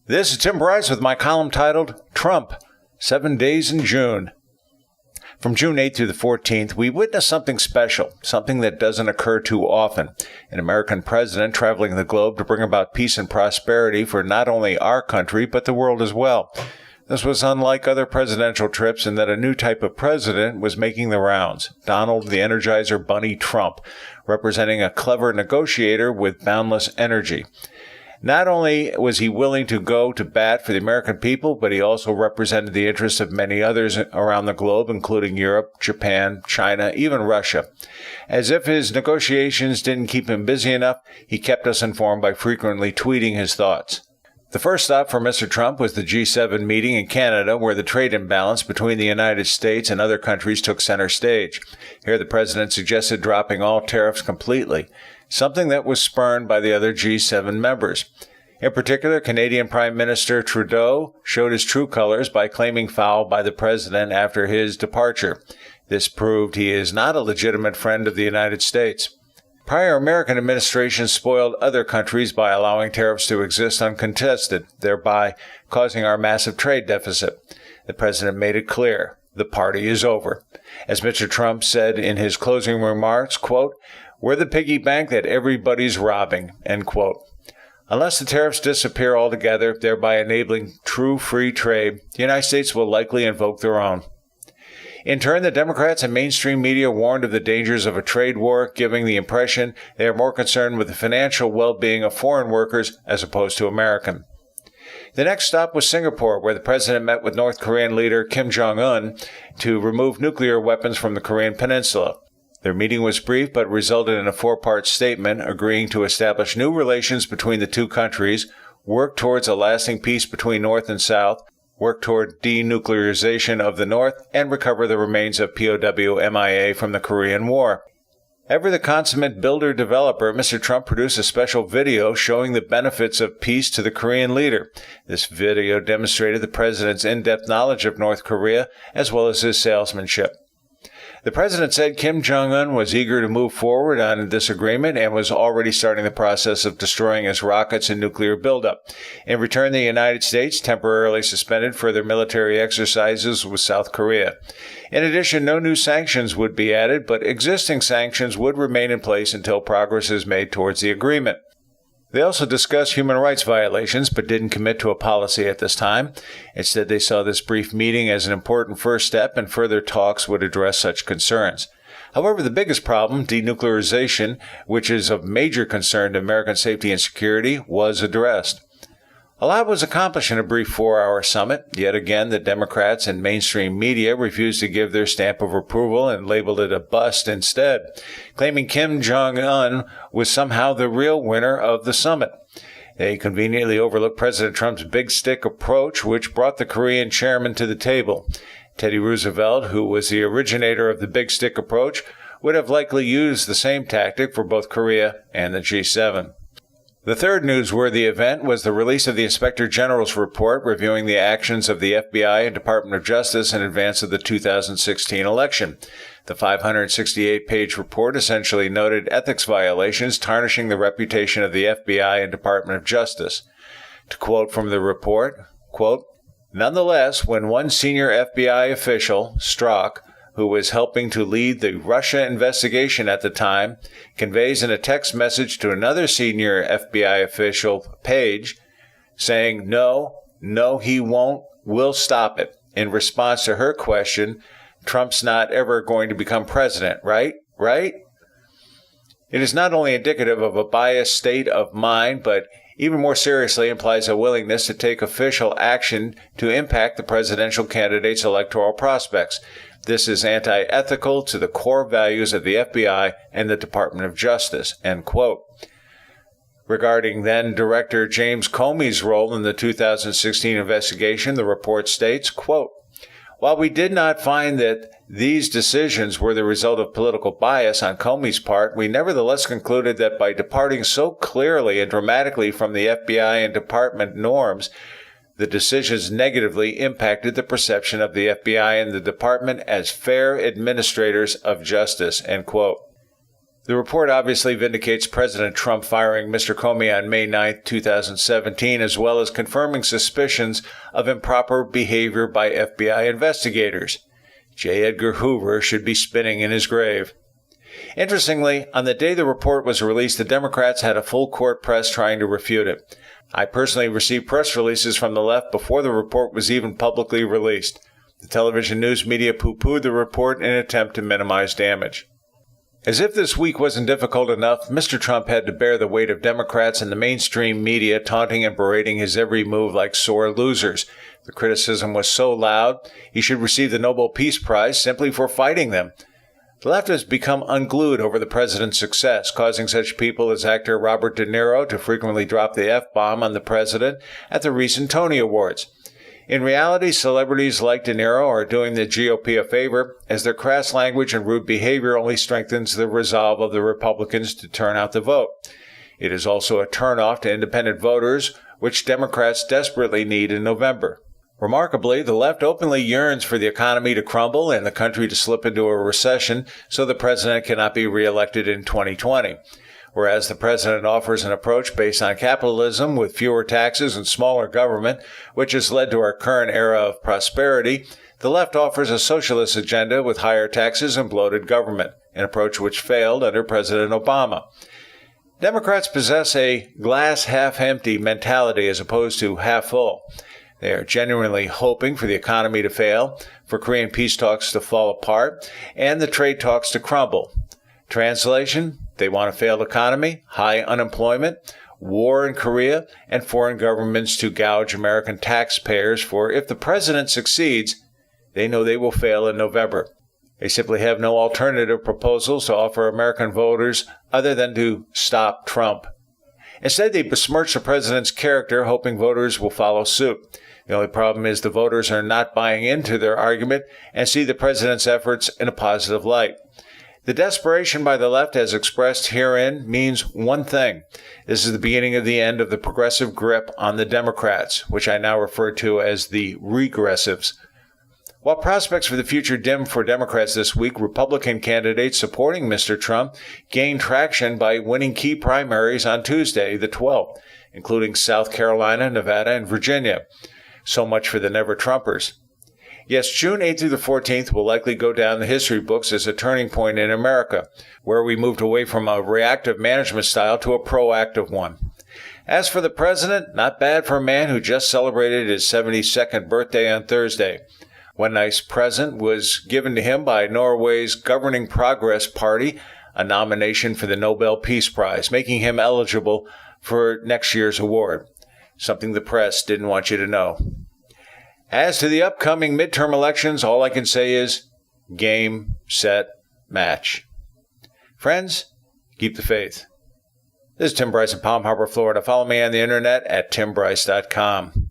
This is Tim Bryce with my column titled, Trump, 7 Days in June. From June 8th through the 14th, we witnessed something special, something that doesn't occur too often. An American president traveling the globe to bring about peace and prosperity for not only our country, but the world as well. This was unlike other presidential trips in that a new type of president was making the rounds. Donald the Energizer Bunny Trump, representing a clever negotiator with boundless energy. Not only was he willing to go to bat for the American people, but he also represented the interests of many others around the globe, including Europe, Japan, China, even Russia. As if his negotiations didn't keep him busy enough, he kept us informed by frequently tweeting his thoughts. The first stop for Mr. Trump was the G7 meeting in Canada, where the trade imbalance between the United States and other countries took center stage. Here the president suggested dropping all tariffs completely, something that was spurned by the other G7 members. In particular, Canadian Prime Minister Trudeau showed his true colors by claiming foul by the president after his departure. This proved he is not a legitimate friend of the United States. Prior American administrations spoiled other countries by allowing tariffs to exist uncontested, thereby causing our massive trade deficit. The president made it clear, the party is over. As Mr. Trump said in his closing remarks, quote, "We're the piggy bank that everybody's robbing," end quote. Unless the tariffs disappear altogether, thereby enabling true free trade, the United States will likely invoke their own. In turn, the Democrats and mainstream media warned of the dangers of a trade war, giving the impression they are more concerned with the financial well-being of foreign workers as opposed to American. The next stop was Singapore, where the president met with North Korean leader Kim Jong-un to remove nuclear weapons from the Korean peninsula. Their meeting was brief but resulted in a four-part statement agreeing to establish new relations between the two countries, work towards a lasting peace between North and South, work toward denuclearization of the North, and recover the remains of POW MIA from the Korean War. Ever the consummate builder-developer, Mr. Trump produced a special video showing the benefits of peace to the Korean leader. This video demonstrated the president's in-depth knowledge of North Korea, as well as his salesmanship. The president said Kim Jong-un was eager to move forward on this agreement and was already starting the process of destroying his rockets and nuclear buildup. In return, the United States temporarily suspended further military exercises with South Korea. In addition, no new sanctions would be added, but existing sanctions would remain in place until progress is made towards the agreement. They also discussed human rights violations, but didn't commit to a policy at this time. Instead, they saw this brief meeting as an important first step, and further talks would address such concerns. However, the biggest problem, denuclearization, which is of major concern to American safety and security, was addressed. A lot was accomplished in a brief 4-hour summit. Yet again, the Democrats and mainstream media refused to give their stamp of approval and labeled it a bust instead, claiming Kim Jong-un was somehow the real winner of the summit. They conveniently overlooked President Trump's big stick approach, which brought the Korean chairman to the table. Teddy Roosevelt, who was the originator of the big stick approach, would have likely used the same tactic for both Korea and the G7. The third newsworthy event was the release of the Inspector General's report reviewing the actions of the FBI and Department of Justice in advance of the 2016 election. The 568-page report essentially noted ethics violations tarnishing the reputation of the FBI and Department of Justice. To quote from the report, quote, "Nonetheless, when one senior FBI official, Strzok, who was helping to lead the Russia investigation at the time, conveys in a text message to another senior FBI official, Page, saying, 'No, he won't, we'll stop it,' in response to her question, 'Trump's not ever going to become president, right? It is not only indicative of a biased state of mind, but even more seriously implies a willingness to take official action to impact the presidential candidate's electoral prospects. This is anti-ethical to the core values of the FBI and the Department of Justice," end quote. Regarding then-Director James Comey's role in the 2016 investigation, the report states, quote, "While we did not find that these decisions were the result of political bias on Comey's part, we nevertheless concluded that by departing so clearly and dramatically from the FBI and department norms, the decisions negatively impacted the perception of the FBI and the department as fair administrators of justice," end quote. The report obviously vindicates President Trump firing Mr. Comey on May 9, 2017, as well as confirming suspicions of improper behavior by FBI investigators. J. Edgar Hoover should be spinning in his grave. Interestingly, on the day the report was released, the Democrats had a full court press trying to refute it. I personally received press releases from the left before the report was even publicly released. The television news media poo-pooed the report in an attempt to minimize damage. As if this week wasn't difficult enough, Mr. Trump had to bear the weight of Democrats and the mainstream media taunting and berating his every move like sore losers. The criticism was so loud, he should receive the Nobel Peace Prize simply for fighting them. The left has become unglued over the president's success, causing such people as actor Robert De Niro to frequently drop the F-bomb on the president at the recent Tony Awards. In reality, celebrities like De Niro are doing the GOP a favor, as their crass language and rude behavior only strengthens the resolve of the Republicans to turn out the vote. It is also a turnoff to independent voters, which Democrats desperately need in November. Remarkably, the left openly yearns for the economy to crumble and the country to slip into a recession so the president cannot be reelected in 2020. Whereas the president offers an approach based on capitalism with fewer taxes and smaller government, which has led to our current era of prosperity, the left offers a socialist agenda with higher taxes and bloated government, an approach which failed under President Obama. Democrats possess a glass half-empty mentality as opposed to half-full. They are genuinely hoping for the economy to fail, for Korean peace talks to fall apart, and the trade talks to crumble. Translation: they want a failed economy, high unemployment, war in Korea, and foreign governments to gouge American taxpayers, for if the president succeeds, they know they will fail in November. They simply have no alternative proposals to offer American voters other than to stop Trump. Instead, they besmirch the president's character, hoping voters will follow suit. The only problem is the voters are not buying into their argument and see the president's efforts in a positive light. The desperation by the left as expressed herein means one thing. This is the beginning of the end of the progressive grip on the Democrats, which I now refer to as the regressives. While prospects for the future dim for Democrats this week, Republican candidates supporting Mr. Trump gained traction by winning key primaries on Tuesday, the 12th, including South Carolina, Nevada, and Virginia. So much for the never-Trumpers. Yes, June 8th through the 14th will likely go down the history books as a turning point in America, where we moved away from a reactive management style to a proactive one. As for the president, not bad for a man who just celebrated his 72nd birthday on Thursday. One nice present was given to him by Norway's Governing Progress Party, a nomination for the Nobel Peace Prize, making him eligible for next year's award, something the press didn't want you to know. As to the upcoming midterm elections, all I can say is game, set, match. Friends, keep the faith. This is Tim Bryce in Palm Harbor, Florida. Follow me on the internet at timbryce.com.